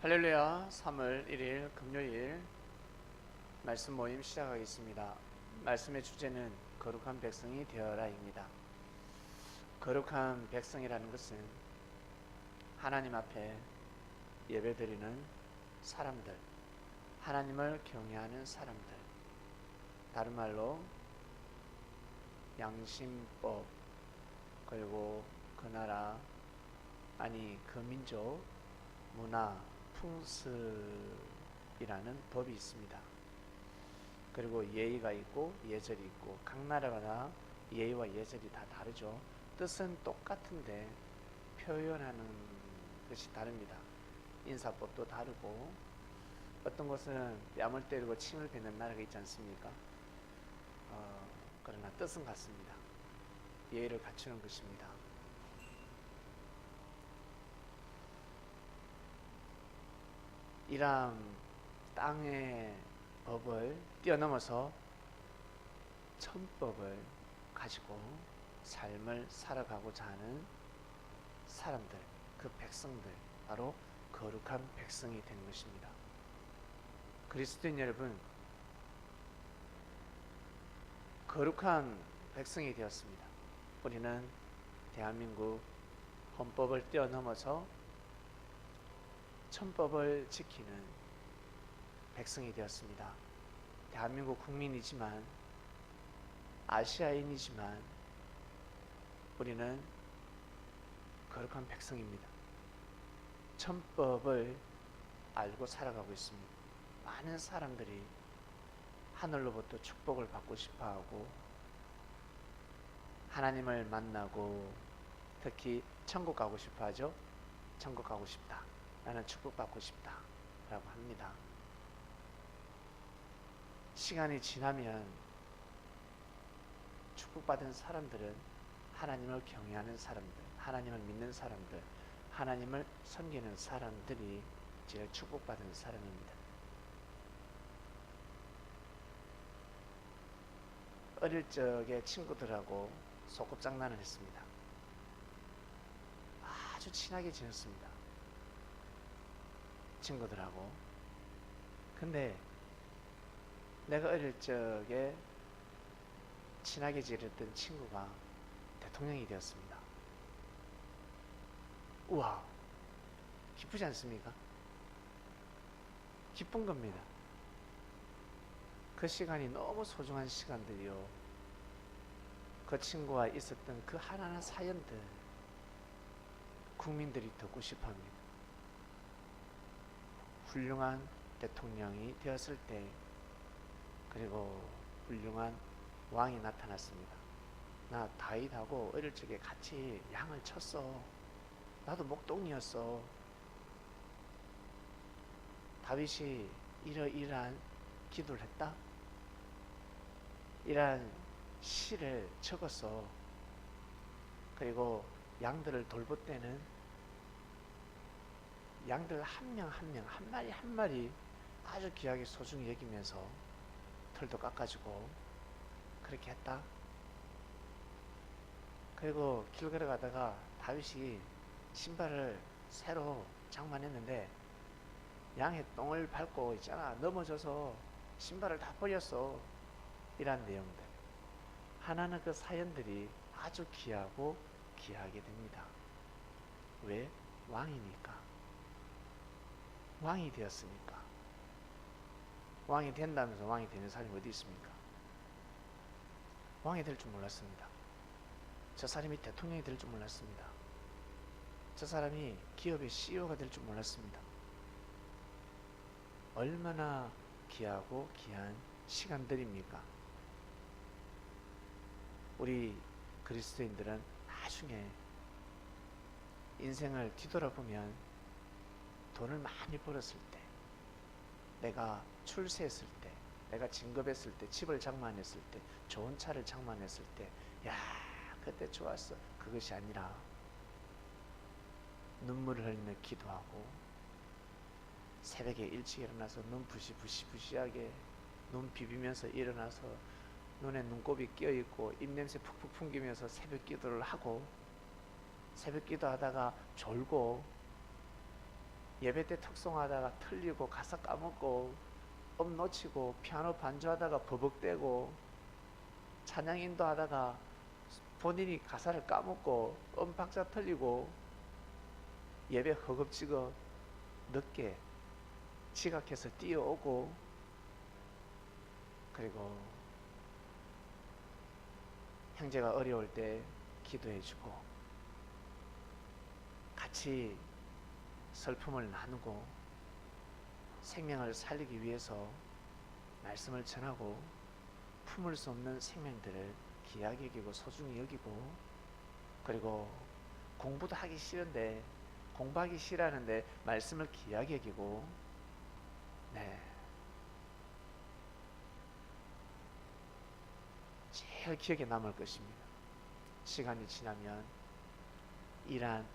할렐루야. 3월 1일 금요일 말씀 모임 시작하겠습니다. 말씀의 주제는 거룩한 백성이 되어라입니다. 거룩한 백성이라는 것은 하나님 앞에 예배드리는 사람들, 하나님을 경외하는 사람들, 다른 말로 양심법, 그리고 그 나라, 아니 그 민족, 문화, 풍습이라는 법이 있습니다. 그리고 예의가 있고 예절이 있고, 각 나라마다 예의와 예절이 다 다르죠. 뜻은 똑같은데 표현하는 것이 다릅니다. 인사법도 다르고, 어떤 것은 뺨을 때리고 침을 뱉는 나라가 있지 않습니까? 그러나 뜻은 같습니다. 예의를 갖추는 것입니다. 이랑 땅의 법을 뛰어넘어서 천법을 가지고 삶을 살아가고자 하는 사람들, 그 백성들, 바로 거룩한 백성이 된 것입니다. 그리스도인 여러분, 거룩한 백성이 되었습니다. 우리는 대한민국 헌법을 뛰어넘어서 천법을 지키는 백성이 되었습니다. 대한민국 국민이지만, 아시아인이지만 우리는 거룩한 백성입니다. 천법을 알고 살아가고 있습니다. 많은 사람들이 하늘로부터 축복을 받고 싶어하고, 하나님을 만나고, 특히 천국 가고 싶어하죠. 천국 가고 싶다, 나는 축복받고 싶다 라고 합니다. 시간이 지나면 축복받은 사람들은 하나님을 경외하는 사람들, 하나님을 믿는 사람들, 하나님을 섬기는 사람들이 제일 축복받은 사람입니다. 어릴 적에 친구들하고 소꿉장난을 했습니다. 아주 친하게 지냈습니다, 친구들하고. 근데 내가 어릴 적에 친하게 지냈던 친구가 대통령이 되었습니다. 우와, 기쁘지 않습니까? 기쁜 겁니다. 그 시간이 너무 소중한 시간들이요. 그 친구와 있었던 그 하나하나 사연들, 국민들이 듣고 싶어 합니다. 훌륭한 대통령이 되었을 때, 그리고 훌륭한 왕이 나타났습니다. 나 다윗하고 어릴 적에 같이 양을 쳤어. 나도 목동이었어. 다윗이 이러이러한 기도를 했다, 이러한 시를 적었어. 그리고 양들을 돌볼 때는 양들 한 명 한 명, 한 마리 한 마리 아주 귀하게 소중히 여기면서 털도 깎아주고 그렇게 했다. 그리고 길 걸어가다가 다윗이 신발을 새로 장만했는데 양의 똥을 밟고 있잖아, 넘어져서 신발을 다 버렸어. 이런 내용들, 하나는 그 사연들이 아주 귀하고 귀하게 됩니다. 왜? 왕이니까. 왕이 되었으니까. 왕이 된다면서 왕이 되는 사람이 어디 있습니까? 왕이 될 줄 몰랐습니다. 저 사람이 대통령이 될 줄 몰랐습니다. 저 사람이 기업의 CEO가 될 줄 몰랐습니다. 얼마나 귀하고 귀한 시간들입니까? 우리 그리스도인들은 나중에 인생을 뒤돌아보면 돈을 많이 벌었을 때, 내가 출세했을 때, 내가 진급했을 때, 집을 장만했을 때, 좋은 차를 장만했을 때, 야, 그때 좋았어. 그것이 아니라 눈물을 흘리며 기도하고, 새벽에 일찍 일어나서 눈 부시부시하게 눈 비비면서 일어나서 눈에 눈곱이 끼어있고 입냄새 푹푹 풍기면서 새벽 기도를 하고, 새벽 기도하다가 졸고 예배 때 특송하다가 틀리고 가사 까먹고 음 놓치고 피아노 반주하다가 버벅대고 찬양 인도하다가 본인이 가사를 까먹고 음 박자 틀리고 예배 허겁지겁 늦게 지각해서 뛰어오고 그리고 형제가 어려울 때 기도해주고 같이 슬픔을 나누고 생명을 살리기 위해서 말씀을 전하고 품을 수 없는 생명들을 귀하게 여기고 소중히 여기고 그리고 공부도 하기 싫은데 공부하기 싫어하는데 말씀을 귀하게 여기고 네 제일 기억에 남을 것입니다. 시간이 지나면 이러한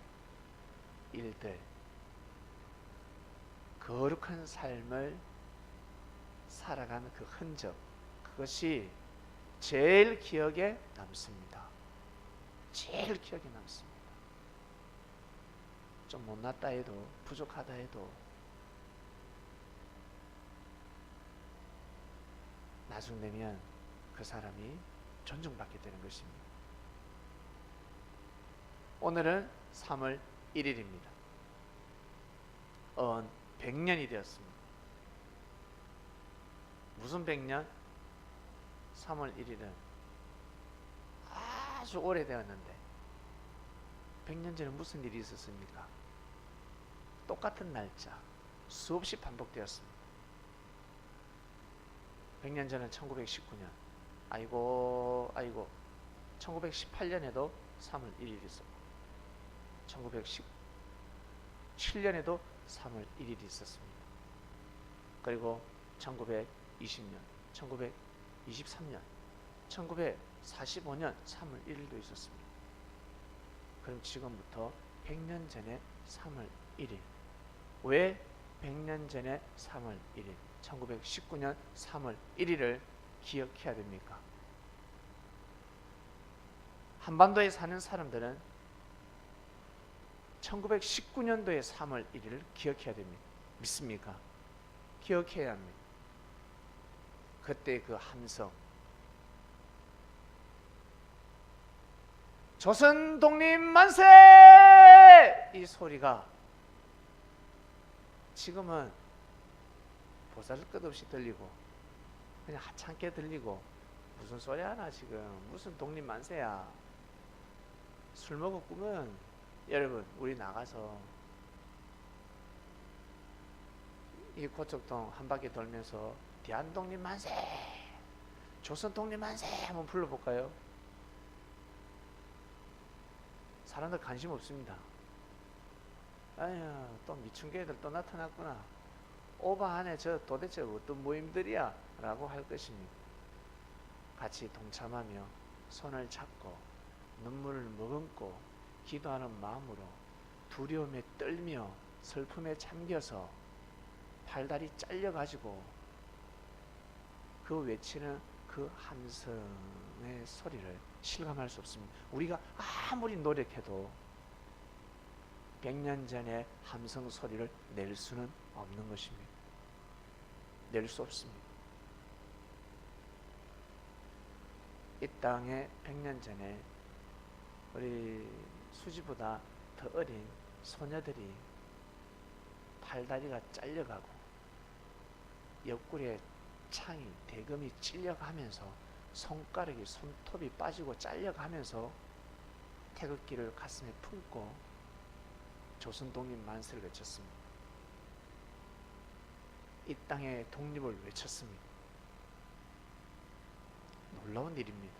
일들 거룩한 삶을 살아가는 그 흔적 그것이 제일 기억에 남습니다. 제일 기억에 남습니다. 좀 못났다 해도 부족하다 해도 나중 되면 그 사람이 존중받게 되는 것입니다. 오늘은 3월 1일입니다. 100년이 되었습니다. 무슨 100년? 3월 1일은 아주 오래되었는데 100년 전에 무슨 일이 있었습니까? 똑같은 날짜 수없이 반복되었습니다. 100년 전은 1919년 아이고 1918년에도 3월 1일이 있었고 1917년에도 3월 1일이 있었습니다. 그리고 1920년, 1923년, 1945년 3월 1일도 있었습니다. 그럼 지금부터 100년 전에 3월 1일 왜 100년 전에 3월 1일 1919년 3월 1일을 기억해야 됩니까? 한반도에 사는 사람들은 1919년도의 3월 1일을 기억해야 됩니다. 믿습니까? 기억해야 합니다. 그때 그 함성 조선 독립 만세! 이 소리가 지금은 보잘것없이 들리고 그냥 하찮게 들리고 무슨 소리 하나 지금 무슨 독립 만세야. 술 먹었구먼. 여러분 우리 나가서 이 고척동 한 바퀴 돌면서 대한독립 만세 조선 독립 만세 한번 불러볼까요? 사람들 관심 없습니다. 아유 또 미춘개들 또 나타났구나. 오바하네 저 도대체 어떤 모임들이야 라고 할 것입니다. 같이 동참하며 손을 잡고 눈물을 머금고 기도하는 마음으로 두려움에 떨며 슬픔에 잠겨서 팔다리 잘려가지고 그 외치는 그 함성의 소리를 실감할 수 없습니다. 우리가 아무리 노력해도 100년 전의 함성 소리를 낼 수는 없는 것입니다. 낼 수 없습니다. 이 땅에 100년 전에 우리 수지보다 더 어린 소녀들이 팔다리가 잘려가고 옆구리에 창이 대금이 찔려가면서 손가락이 손톱이 빠지고 잘려가면서 태극기를 가슴에 품고 조선 독립 만세를 외쳤습니다. 이 땅의 독립을 외쳤습니다. 놀라운 일입니다.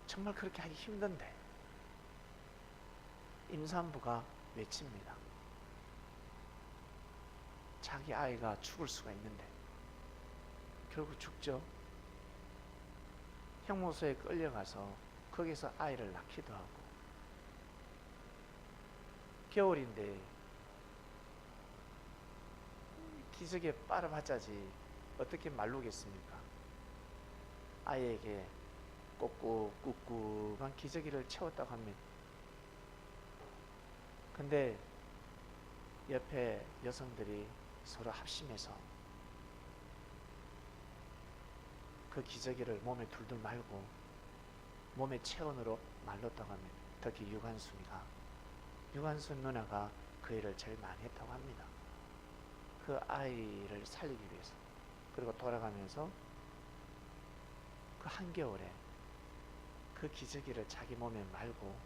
정말 그렇게 하기 힘든데 임산부가 외칩니다. 자기 아이가 죽을 수가 있는데 결국 죽죠. 형무소에 끌려가서 거기서 아이를 낳기도 하고 겨울인데 기저귀에 빨아봤자지 어떻게 마르겠습니까? 아이에게 꾹꾹꾹꾹한 기저귀를 채웠다고 합니다. 근데 옆에 여성들이 서로 합심해서 그 기저귀를 몸에 둘둘 말고 몸의 체온으로 말렸다고 합니다. 특히 유관순 누나가 그 일을 제일 많이 했다고 합니다. 그 아이를 살리기 위해서. 그리고 돌아가면서 그 한겨울에 그 기저귀를 자기 몸에 말고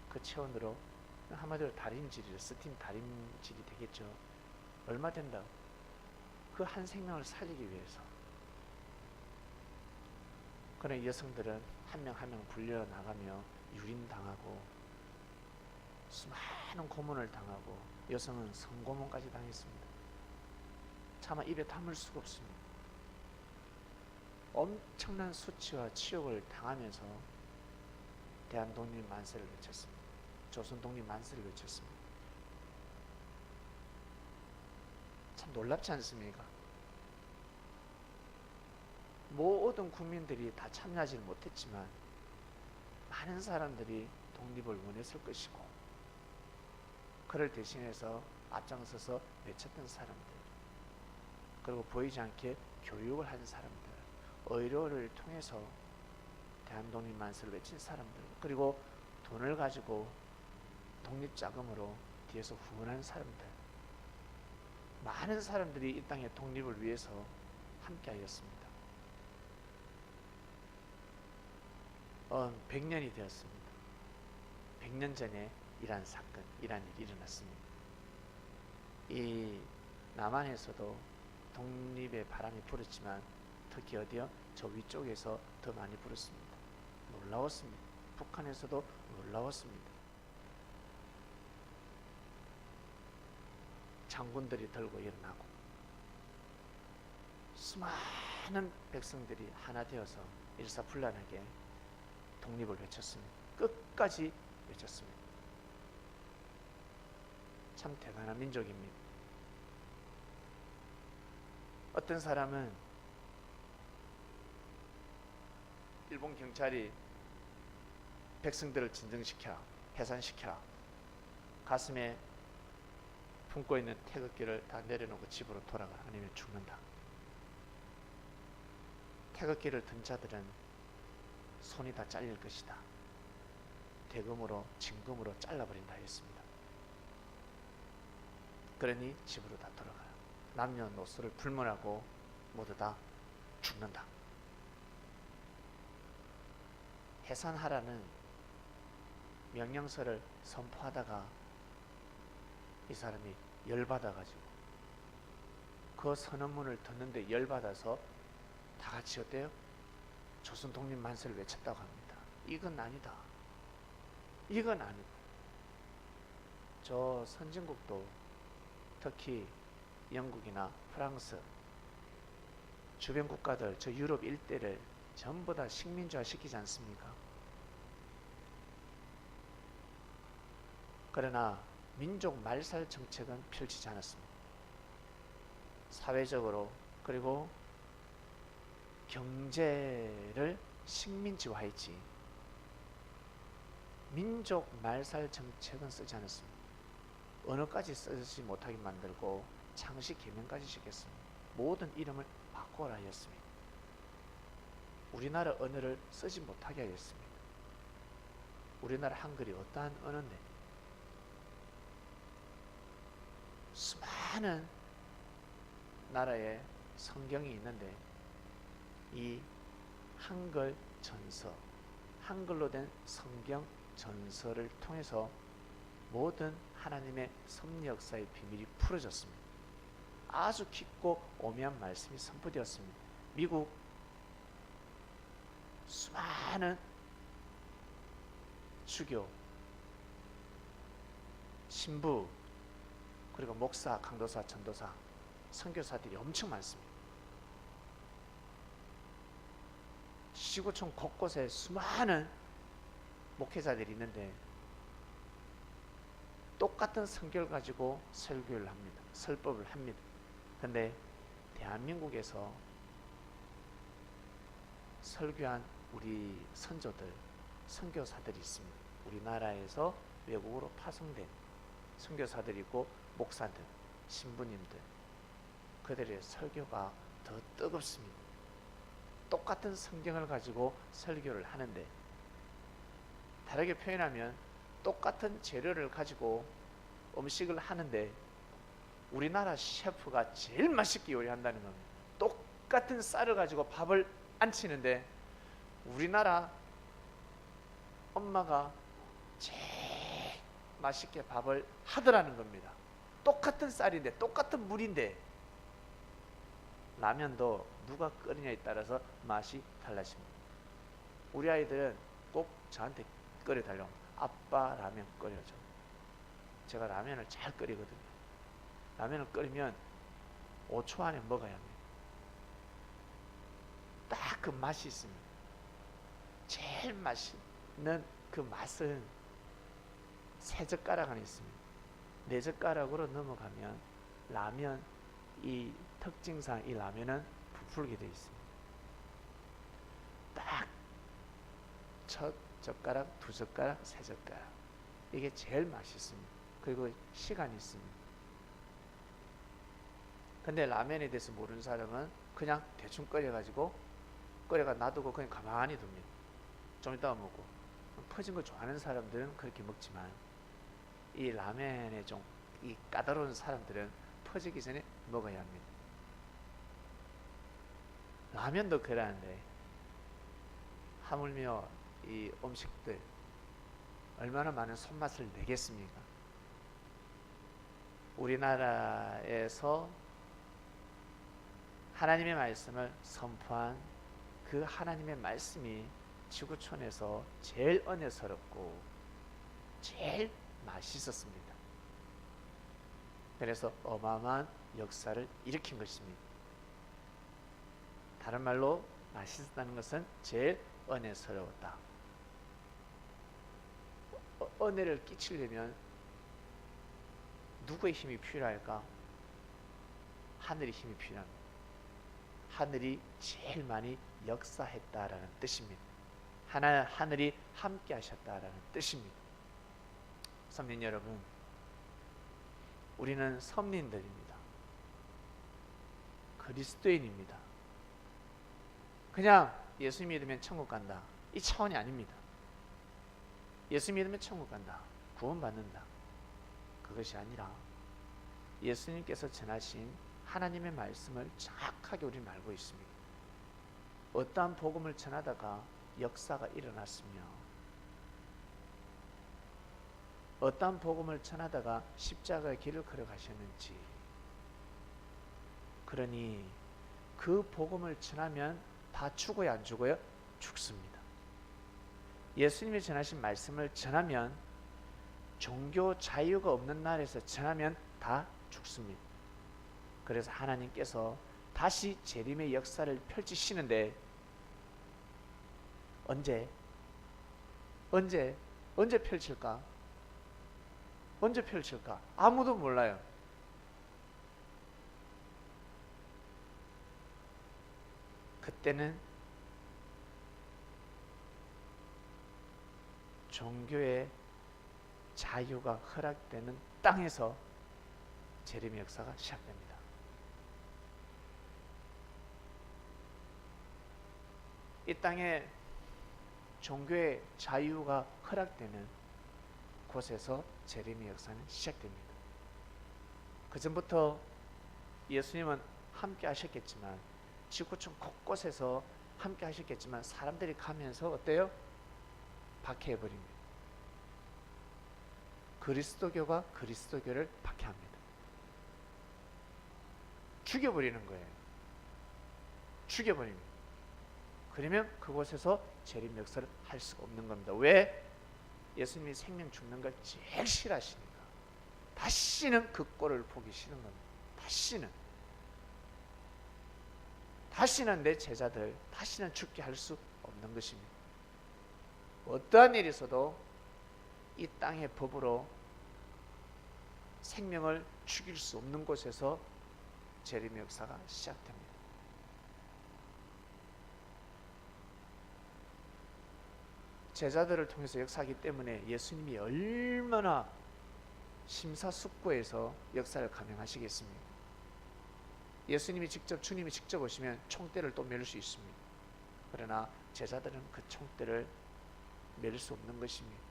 그 체온으로, 한마디로 다림질이죠. 스팀 다림질이 되겠죠. 얼마 된다. 그 한 생명을 살리기 위해서. 그런 여성들은 한 명 한 명 불려 나가며 유린당하고 수많은 고문을 당하고, 여성은 성고문까지 당했습니다. 차마 입에 담을 수가 없습니다. 엄청난 수치와 치욕을 당하면서 대한 독립 만세를 외쳤습니다. 조선 독립 만세를 외쳤습니다. 참 놀랍지 않습니까? 모든 국민들이 다 참여하지 못했지만 많은 사람들이 독립을 원했을 것이고, 그를 대신해서 앞장서서 외쳤던 사람들, 그리고 보이지 않게 교육을 한 사람들, 의료를 통해서 대한독립 만세를 외친 사람들, 그리고 돈을 가지고 독립자금으로 뒤에서 후원한 사람들, 많은 사람들이 이 땅의 독립을 위해서 함께하였습니다. 100년이 되었습니다. 100년 전에 이러한 사건, 이러한 일이 일어났습니다. 이 남한에서도 독립의 바람이 불었지만 특히 어디요? 저 위쪽에서 더 많이 불었습니다. 놀라웠습니다. 북한에서도 놀라웠습니다. 장군들이 들고 일어나고 수많은 백성들이 하나 되어서 일사불란하게 독립을 외쳤습니다. 끝까지 외쳤습니다. 참 대단한 민족입니다. 어떤 사람은 일본 경찰이 백성들을 진정시켜 해산시켜 가슴에 품고 있는 태극기를 다 내려놓고 집으로 돌아가, 아니면 죽는다. 태극기를 든 자들은 손이 다 잘릴 것이다. 대금으로 징금으로 잘라버린다 했습니다. 그러니 집으로 다 돌아가라. 남녀노소를 불문하고 모두 다 죽는다. 해산하라는 명령서를 선포하다가 이 사람이 열받아가지고 그 선언문을 듣는데 열받아서 다 같이 어때요? 조선 독립 만세를 외쳤다고 합니다. 이건 아니다. 이건 아니다. 저 선진국도 특히 영국이나 프랑스 주변 국가들, 저 유럽 일대를 전부 다 식민지화 시키지 않습니까? 그러나 민족 말살 정책은 펼치지 않았습니다. 사회적으로, 그리고 경제를 식민지화했지 민족 말살 정책은 쓰지 않았습니다. 언어까지 쓰지 못하게 만들고 창씨 개명까지 시켰습니다. 모든 이름을 바꾸라 하였습니다. 우리나라 언어를 쓰지 못하게 하였습니다. 우리나라 한글이 어떠한 언어인데 수많은 나라에 성경이 있는데 이 한글 전서, 한글로 된 성경 전서를 통해서 모든 하나님의 섭리 역사의 비밀이 풀어졌습니다. 아주 깊고 오묘한 말씀이 선포되었습니다. 미국 수많은 주교, 신부, 그리고 목사, 강도사, 전도사, 선교사들이 엄청 많습니다. 시구청 곳곳에 수많은 목회자들이 있는데 똑같은 성경을 가지고 설교를 합니다. 설법을 합니다. 근데 대한민국에서 설교한 우리 선조들, 선교사들이 있습니다. 우리나라에서 외국으로 파송된 선교사들이 있고 목사들, 신부님들, 그들의 설교가 더 뜨겁습니다. 똑같은 성경을 가지고 설교를 하는데, 다르게 표현하면 똑같은 재료를 가지고 음식을 하는데 우리나라 셰프가 제일 맛있게 요리한다는 겁니다. 똑같은 쌀을 가지고 밥을 안 치는데 우리나라 엄마가 제일 맛있게 밥을 하더라는 겁니다. 똑같은 쌀인데 똑같은 물인데 라면도 누가 끓이냐에 따라서 맛이 달라집니다. 우리 아이들은 꼭 저한테 끓여달라고 합니다. 아빠 라면 끓여줘. 제가 라면을 잘 끓이거든요. 라면을 끓이면 5초 안에 먹어야 합니다. 딱 그 맛이 있습니다. 제일 맛있는 그 맛은 세 젓가락 안에 있습니다. 네 젓가락으로 넘어가면 라면 이 특징상 이 라면은 부풀게 되어 있습니다. 딱 첫 젓가락, 두 젓가락, 세 젓가락, 이게 제일 맛있습니다. 그리고 시간이 있습니다. 근데 라면에 대해서 모르는 사람은 그냥 대충 끓여가 놔두고 그냥 가만히 둡니다. 좀 이따가 먹고. 퍼진 거 좋아하는 사람들은 그렇게 먹지만 이 라면에 좀 이 까다로운 사람들은 퍼지기 전에 먹어야 합니다. 라면도 그러는데 하물며 이 음식들 얼마나 많은 손맛을 내겠습니까? 우리나라에서 하나님의 말씀을 선포한 그 하나님의 말씀이 지구촌에서 제일 은혜스럽고 제일 맛있었습니다. 그래서 어마어마한 역사를 일으킨 것입니다. 다른 말로 맛있었다는 것은 제일 은혜스러웠다. 은혜를 끼치려면 누구의 힘이 필요할까? 하늘의 힘이 필요합니다. 하늘이 제일 많이 역사했다라는 뜻입니다. 하늘이 함께 하셨다라는 뜻입니다. 선민 여러분, 우리는 선민들입니다. 그리스도인입니다. 그냥 예수 믿으면 천국 간다, 이 차원이 아닙니다. 예수 믿으면 천국 간다, 구원받는다, 그것이 아니라 예수님께서 전하신 하나님의 말씀을 정확하게 우리는 알고 있습니다. 어떠한 복음을 전하다가 역사가 일어났으며 어떠한 복음을 전하다가 십자가의 길을 걸어가셨는지, 그러니 그 복음을 전하면 다 죽어요, 안 죽어요? 죽습니다. 예수님이 전하신 말씀을 전하면, 종교 자유가 없는 나라에서 전하면 다 죽습니다. 그래서 하나님께서 다시 재림의 역사를 펼치시는데 언제 펼칠까? 언제 펼칠까? 아무도 몰라요. 그때는 종교의 자유가 허락되는 땅에서 재림의 역사가 시작됩니다. 이 땅에 종교의 자유가 허락되는 곳에서 재림의 역사는 시작됩니다. 그 전부터 예수님은 함께 하셨겠지만, 지구촌 곳곳에서 함께 하셨겠지만 사람들이 가면서 어때요? 박해해버립니다. 그리스도교가 그리스도교를 박해합니다. 죽여버리는 거예요. 죽여버립니다. 그러면 그곳에서 재림 역사를 할 수가 없는 겁니다. 왜? 예수님이 생명 죽는 걸 제일 싫어하시니까. 다시는 그 꼴을 보기 싫은 겁니다. 다시는 내 제자들 다시는 죽게 할 수 없는 것입니다. 어떠한 일이 있어도 이 땅의 법으로 생명을 죽일 수 없는 곳에서 재림의 역사가 시작됩니다. 제자들을 통해서 역사하기 때문에 예수님이 얼마나 심사숙고해서 역사를 감행하시겠습니까? 예수님이 직접, 주님이 직접 오시면 총대를 또 멜 수 있습니다. 그러나 제자들은 그 총대를 멜 수 없는 것입니다.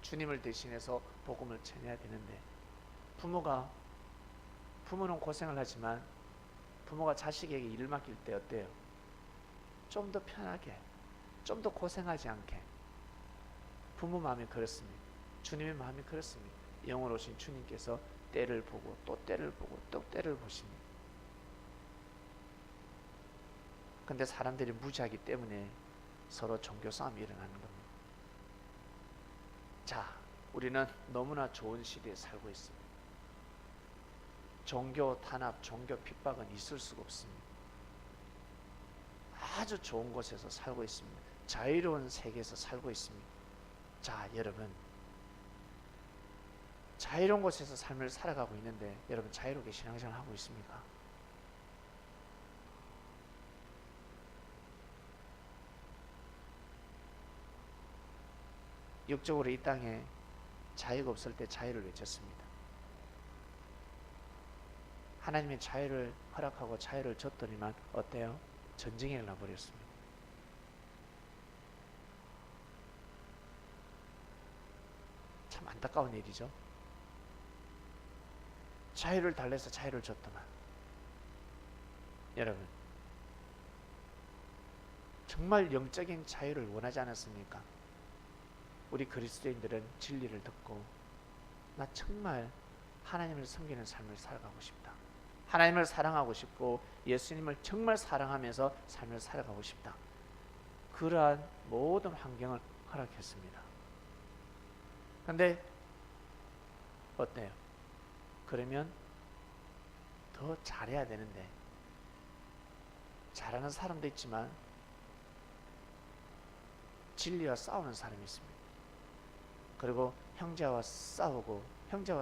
주님을 대신해서 복음을 전해야 되는데, 부모는 고생을 하지만 부모가 자식에게 일을 맡길 때 어때요? 좀 더 편하게, 좀 더 고생하지 않게. 부모 마음이 그렇습니다. 주님의 마음이 그렇습니다. 영으로 오신 주님께서 때를 보고 또 때를 보고 또 때를 보십니다. 근데 사람들이 무지하기 때문에 서로 종교 싸움이 일어나는 겁니다. 자, 우리는 너무나 좋은 시대에 살고 있습니다. 종교 탄압, 종교 핍박은 있을 수가 없습니다. 아주 좋은 곳에서 살고 있습니다. 자유로운 세계에서 살고 있습니다. 자, 여러분, 자유로운 곳에서 삶을 살아가고 있는데 여러분 자유롭게 신앙생활 하고 있습니까? 육적으로 이 땅에 자유가 없을 때 자유를 외쳤습니다. 하나님의 자유를 허락하고 자유를 줬더니만 어때요? 전쟁이 일어나버렸습니다. 참 안타까운 일이죠. 자유를 달래서 자유를 줬더만. 여러분, 정말 영적인 자유를 원하지 않았습니까? 우리 그리스도인들은 진리를 듣고 나 정말 하나님을 섬기는 삶을 살아가고 싶다. 하나님을 사랑하고 싶고 예수님을 정말 사랑하면서 삶을 살아가고 싶다. 그러한 모든 환경을 허락했습니다. 그런데 어때요? 그러면 더 잘해야 되는데, 잘하는 사람도 있지만 진리와 싸우는 사람이 있습니다. 그리고 형제와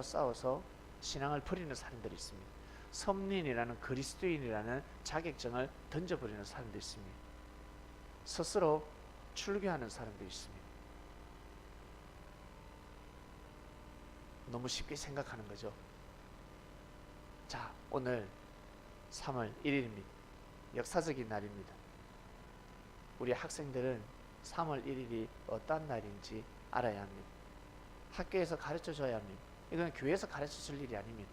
싸워서 신앙을 버리는 사람들이 있습니다. 선민이라는 그리스도인이라는 자격증을 던져버리는 사람도 있습니다. 스스로 출교하는 사람도 있습니다. 너무 쉽게 생각하는 거죠. 자, 오늘 3월 1일입니다. 역사적인 날입니다. 우리 학생들은 3월 1일이 어떤 날인지 알아야 합니다. 학교에서 가르쳐 줘야 합니다. 이건 교회에서 가르쳐 줄 일이 아닙니다.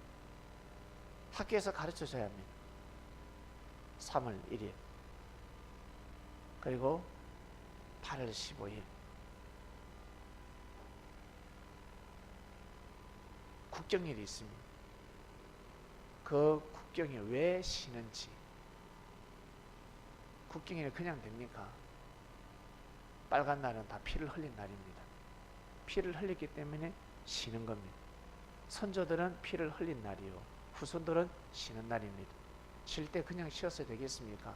학교에서 가르쳐 줘야 합니다. 3월 1일 그리고 8월 15일 국경일이 있습니다. 그 국경일 왜 쉬는지. 국경일이 그냥 됩니까? 빨간 날은 다 피를 흘린 날입니다. 피를 흘렸기 때문에 쉬는 겁니다. 선조들은 피를 흘린 날이요, 후손들은 쉬는 날입니다. 쉴 때 그냥 쉬어서 되겠습니까?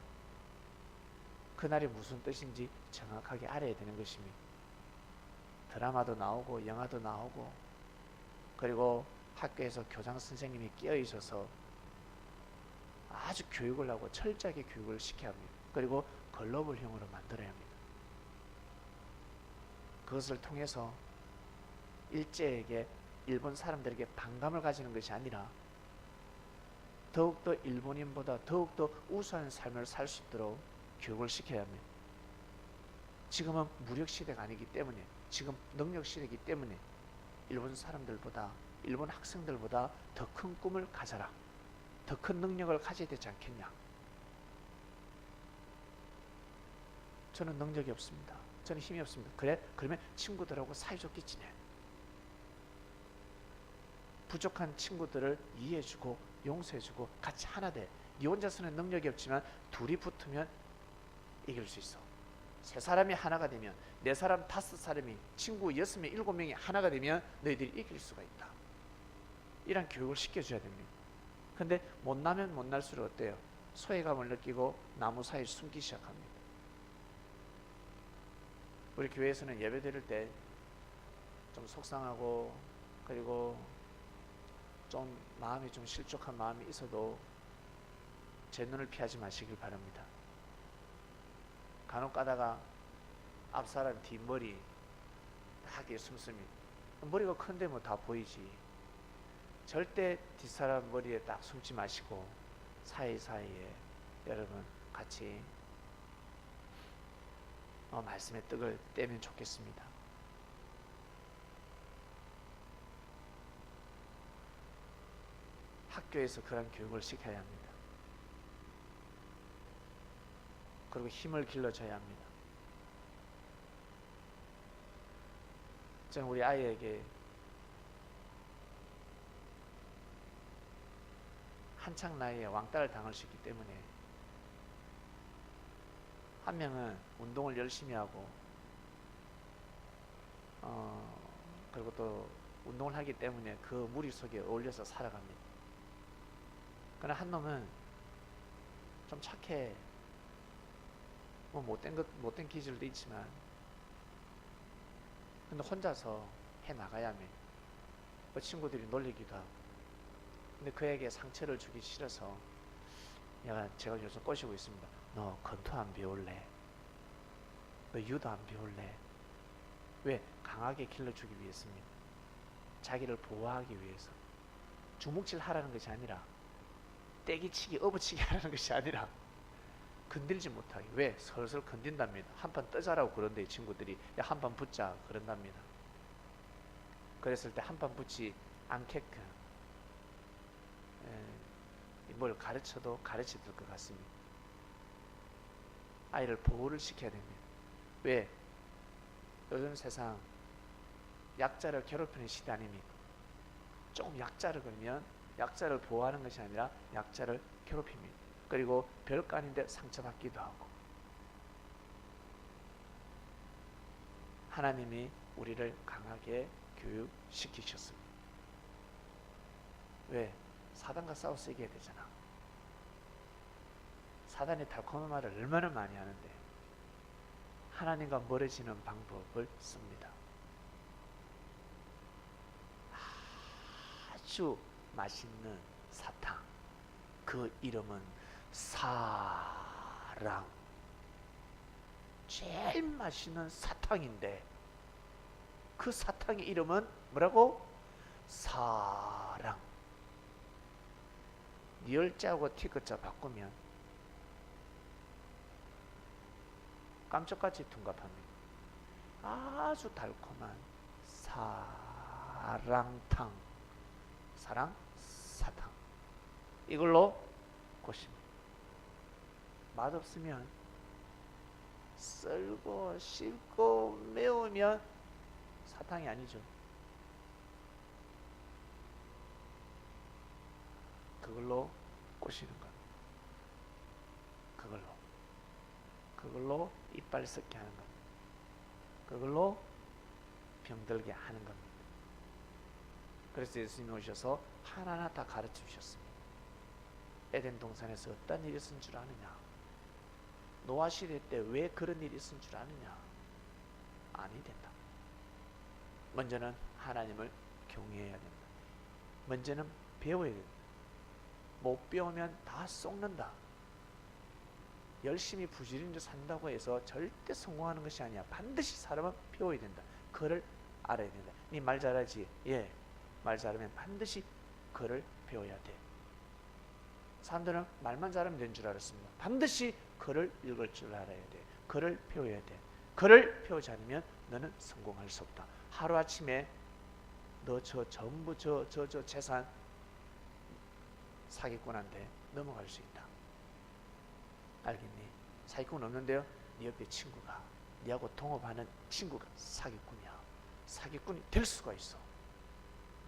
그날이 무슨 뜻인지 정확하게 알아야 되는 것입니다. 드라마도 나오고 영화도 나오고, 그리고 학교에서 교장 선생님이 끼어 있어서 아주 교육을 하고 철저하게 교육을 시켜야 합니다. 그리고 글로벌형으로 만들어야 합니다. 그것을 통해서 일제에게, 일본 사람들에게 반감을 가지는 것이 아니라 더욱더 일본인보다 더욱더 우수한 삶을 살 수 있도록 교육을 시켜야 합니다. 지금은 무력 시대가 아니기 때문에, 지금 능력 시대이기 때문에 일본 사람들보다, 일본 학생들보다 더 큰 꿈을 가져라, 더 큰 능력을 가져야 되지 않겠냐. 저는 능력이 없습니다. 저는 힘이 없습니다. 그러면 친구들하고 사이좋게 지내. 부족한 친구들을 이해해주고 용서해주고 같이 하나 돼. 네 혼자서는 능력이 없지만 둘이 붙으면 이길 수 있어. 세 사람이 하나가 되면, 네 사람, 다섯 사람이, 친구 6명, 7명이 하나가 되면 너희들이 이길 수가 있다. 이런 교육을 시켜줘야 됩니다. 근데 못나면 못날수록 어때요? 소외감을 느끼고 나무 사이에 숨기 시작합니다. 우리 교회에서는 예배 드릴 때 좀 속상하고, 그리고 좀 마음이 좀 실족한 마음이 있어도 제 눈을 피하지 마시길 바랍니다. 간혹 가다가 앞사람 뒷머리 하게 숨습니다. 머리가 큰데 뭐 다 보이지. 절대 뒷사람 머리에 딱 숨지 마시고 사이사이에 여러분 같이 말씀의 떡을 떼면 좋겠습니다. 학교에서 그런 교육을 시켜야 합니다. 그리고 힘을 길러줘야 합니다. 저는 우리 아이에게 한창 나이에 왕따를 당할 수 있기 때문에 한 명은 운동을 열심히 하고 그리고 또 운동을 하기 때문에 그 무리 속에 어울려서 살아갑니다. 그러나 한 놈은 좀 착해. 뭐 못된 기질도 있지만 근데 혼자서 해 나가야 합니다. 그 친구들이 놀리기도 하고. 근데 그에게 상처를 주기 싫어서 제가 요즘 꼬시고 있습니다. 너 권투 안 배울래? 너 유도 안 배울래? 왜? 강하게 길러주기 위해서입니다. 자기를 보호하기 위해서. 주먹질 하라는 것이 아니라 떼기치기, 업어치기 하라는 것이 아니라 건들지 못하게. 왜? 슬슬 건든답니다. 한판 떠자라고 그런데 이 친구들이 한판 붙자 그런답니다. 그랬을 때 한판 붙지 않게끔 뭘 가르쳐도 가르칠 것 같습니다. 아이를 보호를 시켜야 됩니다. 왜? 요즘 세상 약자를 괴롭히는 시대 아닙니까? 좀 약자를 걸면 약자를 보호하는 것이 아니라 약자를 괴롭힙니다. 그리고 별거 아닌데 상처받기도 하고. 하나님이 우리를 강하게 교육시키셨습니다. 왜? 사단과 싸워서 이겨야 되잖아. 사단이 달콤한 말을 얼마나 많이 하는데 하나님과 멀어지는 방법을 씁니다. 아주 맛있는 사탕, 그 이름은 사랑. 제일 맛있는 사탕인데 그 사탕의 이름은 뭐라고? 사랑. 리을자하고 티글자 바꾸면 깜짝같이 둔갑합니다. 아주 달콤한 사랑탕, 사랑, 사탕. 이걸로 고십니다. 맛없으면 썰고 씹고 매우면 사탕이 아니죠. 그걸로 꼬시는 것. 그걸로 이빨 썩게 하는 겁니다. 그걸로 병들게 하는 겁니다. 그래서 예수님이 오셔서 하나하나 다 가르쳐 주셨습니다. 에덴 동산에서 어떤 일이 있은 줄 아느냐? 노아 시대 때 왜 그런 일이 있은 줄 아느냐? 아니 된다. 먼저는 하나님을 경외해야 된다. 먼저는 배워야 된다. 못 배우면 다 썩는다. 열심히 부지런히 산다고 해서 절대 성공하는 것이 아니야. 반드시 사람은 배워야 된다. 그를 알아야 된다. 니 말 잘하지? 예. 말 잘하면 반드시 그를 배워야 돼. 사람들은 말만 잘하면 되는 줄 알았습니다. 반드시 그를 읽을 줄 알아야 돼. 그를 배워야 돼. 그를 배우지 않으면 너는 성공할 수 없다. 하루아침에 너 전부 저 재산 사기꾼한테 넘어갈 수 있다. 알겠니? 사기꾼 없는데요? 네 옆에 친구가, 네하고 동업하는 친구가 사기꾼이야. 사기꾼이 될 수가 있어.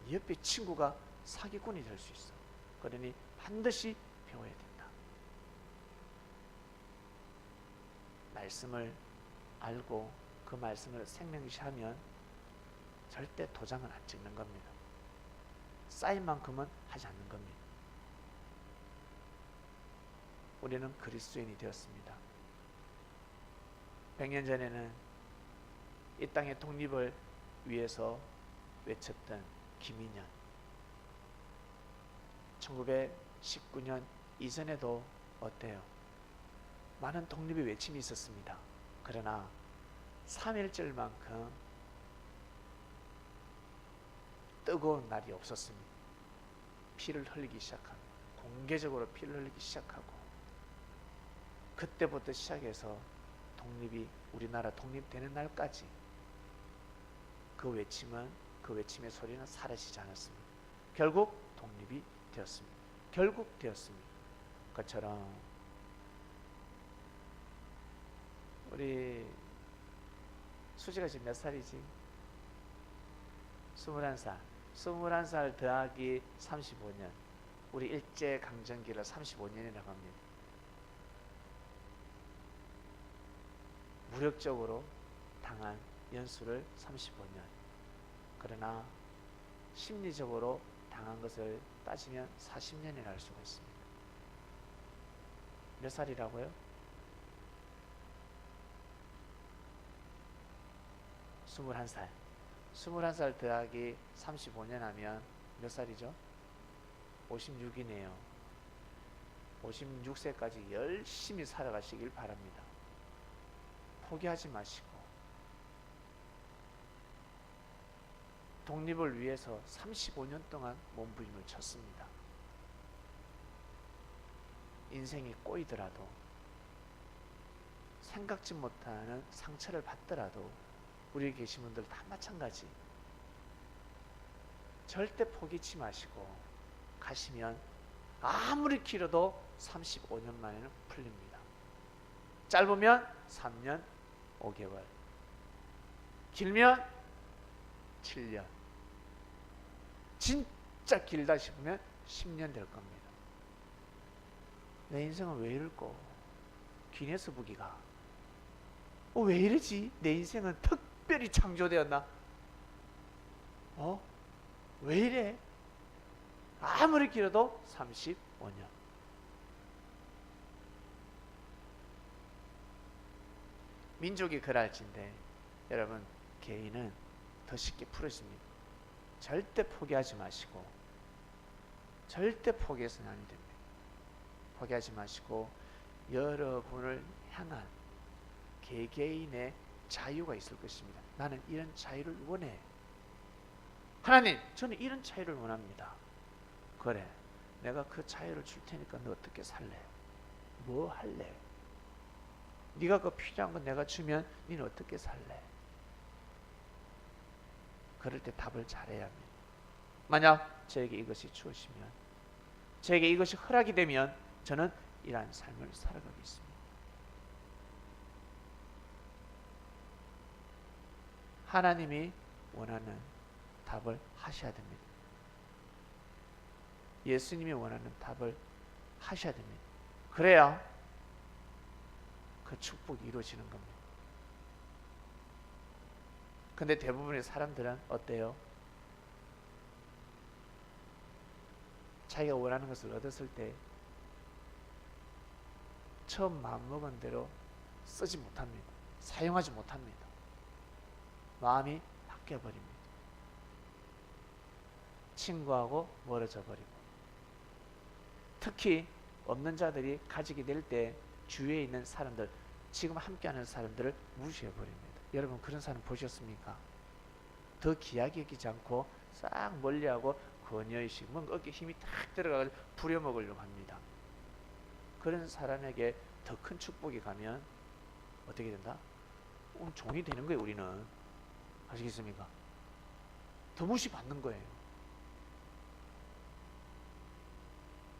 네 옆에 친구가 사기꾼이 될 수 있어. 그러니 반드시 배워야 된다. 말씀을 알고 그 말씀을 생명시하면 절대 도장은 안 찍는 겁니다. 쌓인 만큼은 하지 않는 겁니다. 우리는 그리스도인이 되었습니다. 100년 전에는 이 땅의 독립을 위해서 외쳤던 김인현, 1919년 이전에도 어때요? 많은 독립의 외침이 있었습니다. 그러나 3.1절만큼 뜨거운 날이 없었습니다. 피를 흘리기 시작합니다. 공개적으로 피를 흘리기 시작하고, 그때부터 시작해서 우리나라 독립되는 날까지 그 외침의 소리는 사라지지 않았습니다. 결국 독립이 되었습니다. 결국 되었습니다. 그처럼 우리 수지가 지금 몇 살이지? 21살. 21살 더하기 35년. 우리 일제강점기를 35년이라고 합니다. 무력적으로 당한 연수를 35년. 그러나 심리적으로 당한 것을 따지면 40년이라 할 수가 있습니다. 몇 살이라고요? 21살. 21살 더하기 35년 하면 몇 살이죠? 56이네요. 56세까지 열심히 살아가시길 바랍니다. 포기하지 마시고, 독립을 위해서 35년 동안 몸부림을 쳤습니다. 인생이 꼬이더라도, 생각지 못하는 상처를 받더라도, 우리 계신 분들 다 마찬가지. 절대 포기치 마시고 가시면 아무리 길어도 35년 만에는 풀립니다. 짧으면 3년 5개월, 길면 7년, 진짜 길다 싶으면 10년 될 겁니다. 내 인생은 왜 이럴까? 기네스북이가 왜 이러지? 내 인생은 특별히 창조되었나? 왜 이래? 아무리 길어도 35년. 민족이 그랄진데 여러분, 개인은 더 쉽게 풀어집니다. 절대 포기하지 마시고, 절대 포기해서는 안 됩니다. 포기하지 마시고 여러분을 향한 개개인의 자유가 있을 것입니다. 나는 이런 자유를 원해. 하나님, 저는 이런 자유를 원합니다. 그래, 내가 그 자유를 줄 테니까 너 어떻게 살래? 뭐 할래? 네가 그 필요한 거 내가 주면 너는 어떻게 살래? 그럴 때 답을 잘해야 합니다. 만약 저에게 이것이 주어지면, 저에게 이것이 허락이 되면 저는 이러한 삶을 살아가겠습니다. 하나님이 원하는 답을 하셔야 됩니다. 예수님이 원하는 답을 하셔야 됩니다. 그래야 그 축복이 이루어지는 겁니다. 근데 대부분의 사람들은 어때요? 자기가 원하는 것을 얻었을 때 처음 마음먹은 대로 쓰지 못합니다. 사용하지 못합니다. 마음이 바뀌어버립니다. 친구하고 멀어져 버리고, 특히 없는 자들이 가지게 될 때 주위에 있는 사람들, 지금 함께하는 사람들을 무시해 버립니다. 여러분, 그런 사람 보셨습니까? 더 귀하게 여기지 않고 싹 멀리하고 권여의식, 뭔가 어깨에 힘이 탁 들어가서 부려먹으려고 합니다. 그런 사람에게 더 큰 축복이 가면 어떻게 된다? 종이 되는 거예요. 우리는 아시겠습니까? 더 무시받는 거예요.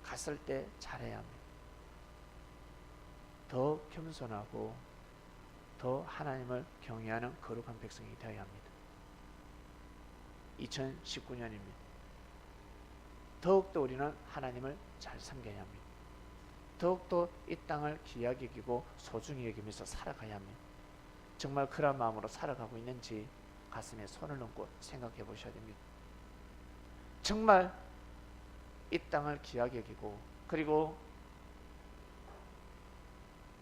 갔을 때 잘해야 합니다. 더 겸손하고 더 하나님을 경외하는 거룩한 백성이 되어야 합니다. 2019년입니다. 더욱더 우리는 하나님을 잘 섬겨야 합니다. 더욱더 이 땅을 귀하게 여기고 소중히 여기면서 살아가야 합니다. 정말 그런 마음으로 살아가고 있는지 가슴에 손을 얹고 생각해 보셔야 됩니다. 정말 이 땅을 귀하게 여기고, 그리고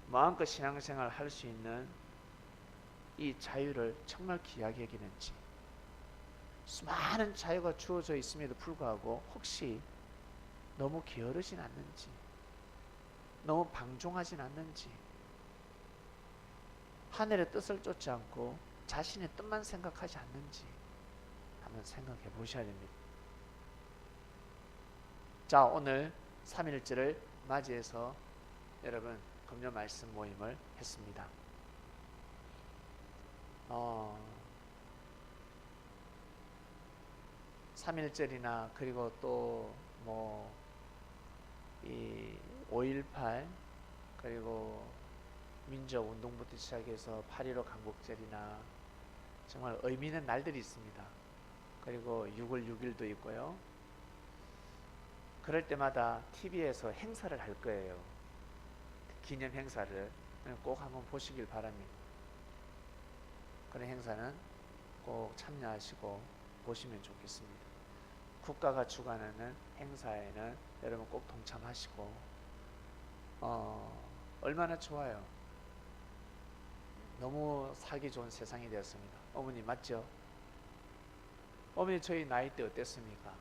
마음껏 신앙생활을 할 수 있는 이 자유를 정말 귀하게 여기는지, 수많은 자유가 주어져 있음에도 불구하고 혹시 너무 게으르진 않는지, 너무 방종하진 않는지, 하늘의 뜻을 쫓지 않고 자신의 뜻만 생각하지 않는지 한번 생각해 보셔야 됩니다. 자, 오늘 3.1절을 맞이해서 여러분 금요 말씀 모임을 했습니다. 3.1절이나 그리고 또 이 5.18 그리고 민족운동부터 시작해서 8.15 강국절이나 정말 의미 있는 날들이 있습니다. 그리고 6월 6일도 있고요. 그럴 때마다 TV에서 행사를 할 거예요. 기념 행사를 꼭 한번 보시길 바랍니다. 그런 행사는 꼭 참여하시고 보시면 좋겠습니다. 국가가 주관하는 행사에는 여러분 꼭 동참하시고 얼마나 좋아요. 너무 살기 좋은 세상이 되었습니다. 어머니 맞죠? 어머니 저희 나이 때 어땠습니까?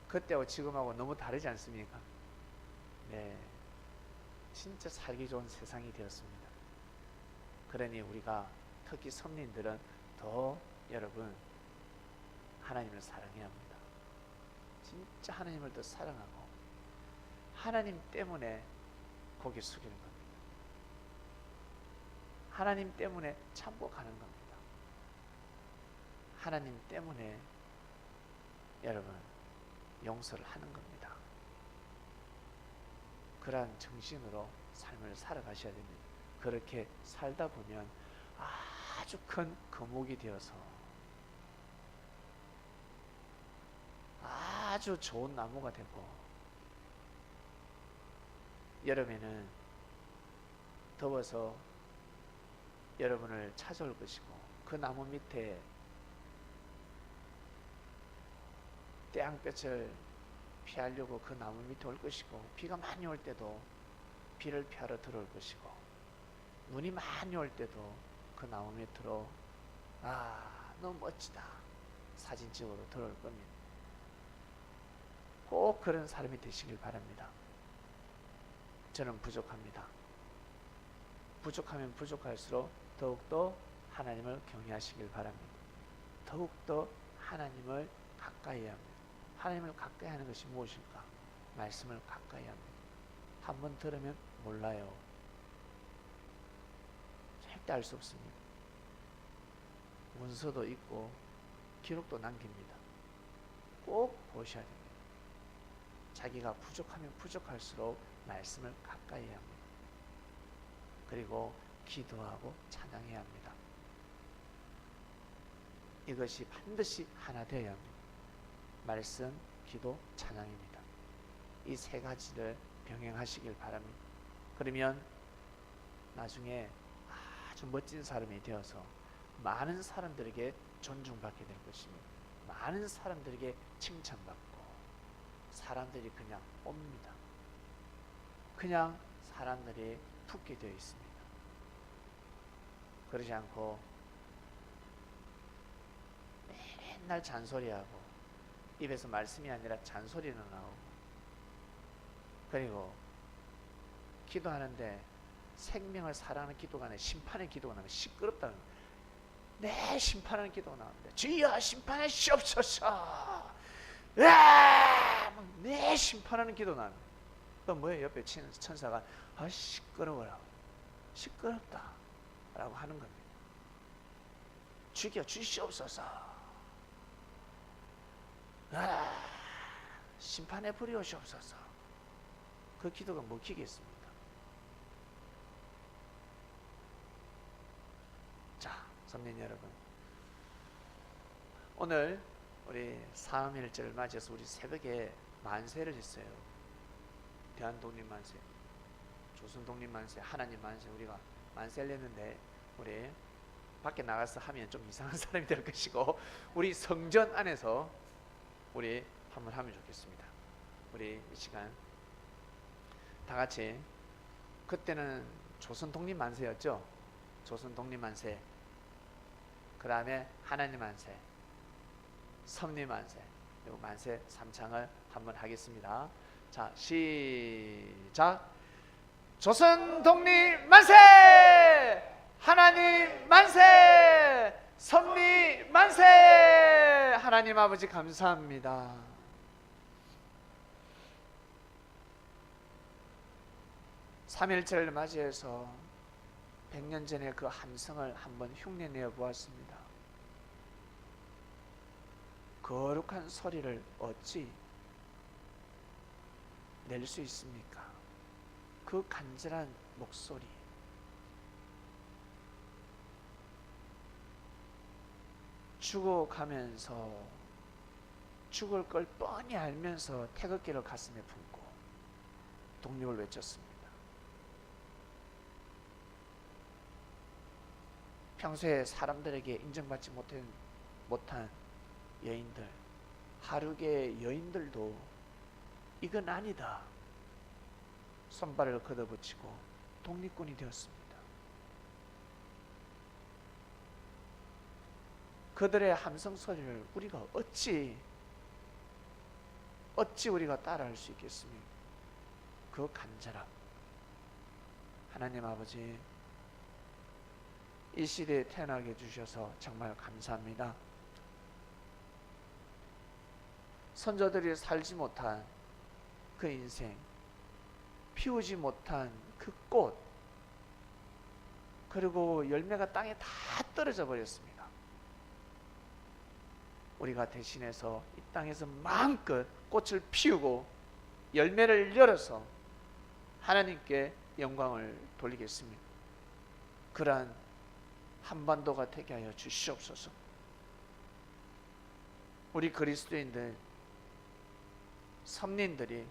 그때하고 지금하고 너무 다르지 않습니까? 네, 진짜 살기 좋은 세상이 되었습니다. 그러니 우리가 특히 성린들은 더 여러분 하나님을 사랑해야 합니다. 진짜 하나님을 더 사랑하고 하나님 때문에 고개 숙이는 겁니다. 하나님 때문에 참고가는 겁니다. 하나님 때문에 여러분 용서를 하는 겁니다. 그러한 정신으로 삶을 살아가셔야 됩니다. 그렇게 살다 보면 아주 큰 거목이 되어서 아주 좋은 나무가 되고 여름에는 더워서 여러분을 찾아올 것이고 그 나무 밑에 태양볕을 피하려고 그 나무 밑에 올 것이고 비가 많이 올 때도 비를 피하러 들어올 것이고 눈이 많이 올 때도 그 나무 밑으로 너무 멋지다 사진 찍으러 들어올 겁니다. 꼭 그런 사람이 되시길 바랍니다. 저는 부족합니다. 부족하면 부족할수록 더욱더 하나님을 경외하시길 바랍니다. 더욱더 하나님을 가까이 합니다. 하나님을 가까이 하는 것이 무엇일까? 말씀을 가까이 합니다. 한번 들으면 몰라요. 절대 알 수 없습니다. 문서도 있고 기록도 남깁니다. 꼭 보셔야 됩니다. 자기가 부족하면 부족할수록 말씀을 가까이 해야 합니다. 그리고 기도하고 찬양해야 합니다. 이것이 반드시 하나 되어야 합니다. 말씀, 기도, 찬양입니다. 이 세 가지를 병행하시길 바랍니다. 그러면 나중에 아주 멋진 사람이 되어서 많은 사람들에게 존중받게 될 것입니다. 많은 사람들에게 칭찬받고 사람들이 그냥 옵니다. 그냥 사람들이 붙게 되어 있습니다. 그러지 않고 맨날 잔소리하고 입에서 말씀이 아니라 잔소리는 나오고 그리고 기도하는데 생명을 사랑하는 기도가 아니라 심판의 기도가 나오면 시끄럽다는 거예요. 내 심판하는 기도가 나오는데 주여 심판하시옵소서 내 심판하는 기도 나오는데 또 뭐예요? 옆에 천사가 시끄러워라 시끄럽다 라고 하는 겁니다. 죽여 주시옵소서 심판에 부리오시옵소서. 그 기도가 먹히겠습니까? 자, 성민 여러분, 오늘 우리 3.1절을 맞이해서 우리 새벽에 만세를 했어요. 대한독립만세, 조선독립만세, 하나님 만세, 우리가 만세를 했는데 우리 밖에 나가서 하면 좀 이상한 사람이 될 것이고 우리 성전 안에서 우리 한번 하면 좋겠습니다. 우리 이 시간 다 같이, 그때는 조선독립만세였죠. 조선독립만세, 그 다음에 하나님 만세, 섭리만세, 그리고 만세 3창을 한번 하겠습니다. 자, 시작. 조선독립만세, 하나님 만세, 섭리 만세. 하나님 아버지 감사합니다. 3.1절을 맞이해서 100년 전에 그 함성을 한번 흉내내어 보았습니다. 거룩한 소리를 어찌 낼 수 있습니까? 그 간절한 목소리, 죽어가면서 죽을 걸 뻔히 알면서 태극기를 가슴에 품고 독립을 외쳤습니다. 평소에 사람들에게 인정받지 못한 여인들, 하루의 여인들도 이건 아니다, 손발을 걷어붙이고 독립군이 되었습니다. 그들의 함성 소리를 우리가 어찌 우리가 따라할 수 있겠습니까? 그 간절함. 하나님 아버지, 이 시대에 태어나게 해주셔서 정말 감사합니다. 선조들이 살지 못한 그 인생, 피우지 못한 그 꽃, 그리고 열매가 땅에 다 떨어져 버렸습니다. 우리가 대신해서 이 땅에서 마음껏 꽃을 피우고 열매를 열어서 하나님께 영광을 돌리겠습니다. 그러한 한반도가 되게 하여 주시옵소서. 우리 그리스도인들, 선민들이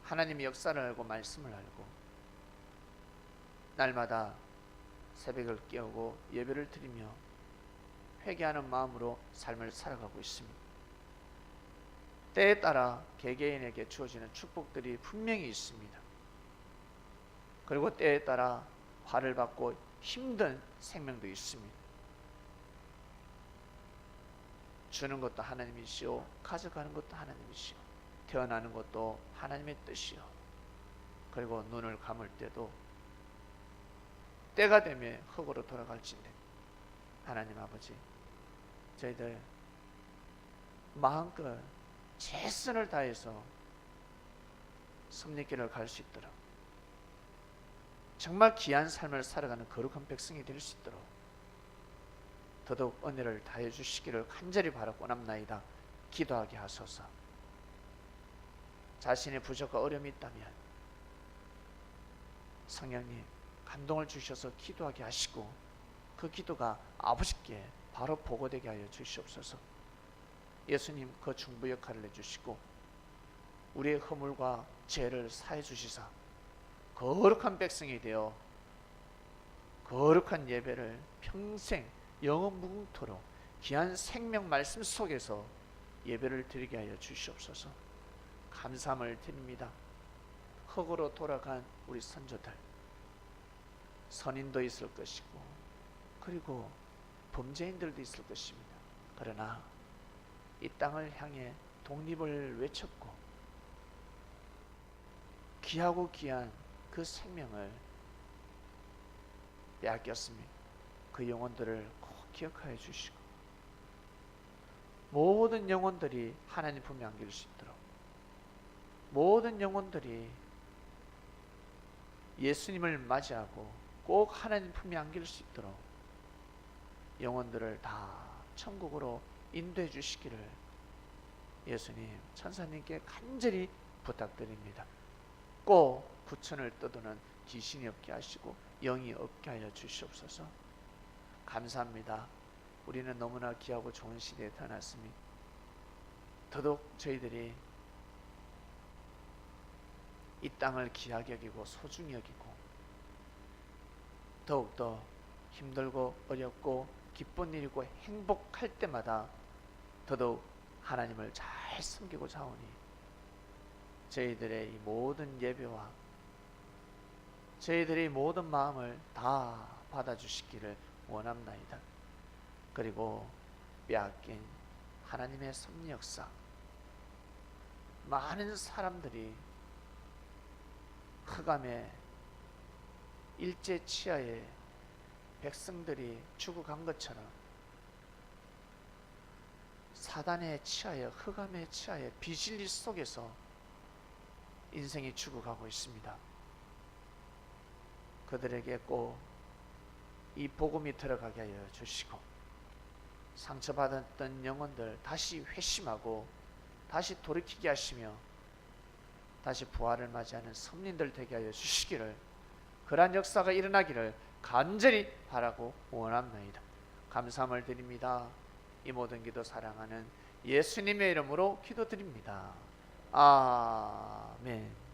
하나님의 역사를 알고 말씀을 알고 날마다 새벽을 깨우고 예배를 드리며 회개하는 마음으로 삶을 살아가고 있습니다. 때에 따라 개개인에게 주어지는 축복들이 분명히 있습니다. 그리고 때에 따라 화를 받고 힘든 생명도 있습니다. 주는 것도 하나님이시오, 가져가는 것도 하나님이시오, 태어나는 것도 하나님의 뜻이요, 그리고 눈을 감을 때도 때가 되면 흙으로 돌아갈진대. 하나님 아버지, 저희들 마음껏 최선을 다해서 섭리길을 갈 수 있도록, 정말 귀한 삶을 살아가는 거룩한 백성이 될 수 있도록 더더욱 은혜를 다해 주시기를 간절히 바라고 원합나이다. 기도하게 하소서. 자신의 부족과 어려움이 있다면 성령님 감동을 주셔서 기도하게 하시고 그 기도가 아버지께 바로 보고되게 하여 주시옵소서. 예수님 그 중보 역할을 해주시고 우리의 허물과 죄를 사해 주시사 거룩한 백성이 되어 거룩한 예배를 평생 영원 무궁토록 귀한 생명 말씀 속에서 예배를 드리게 하여 주시옵소서. 감사함을 드립니다. 흙으로 돌아간 우리 선조들, 선인도 있을 것이고 그리고 범죄인들도 있을 것입니다. 그러나 이 땅을 향해 독립을 외쳤고 귀하고 귀한 그 생명을 빼앗겼습니다. 그 영혼들을 꼭 기억하여 주시고 모든 영혼들이 하나님 품에 안길 수 있도록, 모든 영혼들이 예수님을 맞이하고 꼭 하나님 품에 안길 수 있도록 영혼들을 다 천국으로 인도해 주시기를 예수님, 천사님께 간절히 부탁드립니다. 꼭 부천을 떠도는 귀신이 없게 하시고 영이 없게 하여 주시옵소서. 감사합니다. 우리는 너무나 귀하고 좋은 시대에 태어났으니 더더욱 저희들이 이 땅을 귀하게 여기고 소중히 여기고 더욱더 힘들고 어렵고 기쁜 일이고 행복할 때마다 더더욱 하나님을 잘 섬기고자 하오니 저희들의 이 모든 예배와 저희들의 모든 마음을 다 받아주시기를 원합나이다. 그리고 빼앗긴 하나님의 섭리 역사, 많은 사람들이 흑암의 일제 치하에 백성들이 죽어간 것처럼 사단의 치하에, 흑암의 치하에 비진리 속에서 인생이 죽어가고 있습니다. 그들에게 꼭 이 복음이 들어가게 하여 주시고, 상처받았던 영혼들 다시 회심하고 다시 돌이키게 하시며 다시 부활을 맞이하는 성린들 되게 하여 주시기를, 그러한 역사가 일어나기를 간절히 바라고 원합나이다. 감사함을 드립니다. 이 모든 기도 사랑하는 예수님의 이름으로 기도드립니다. 아멘.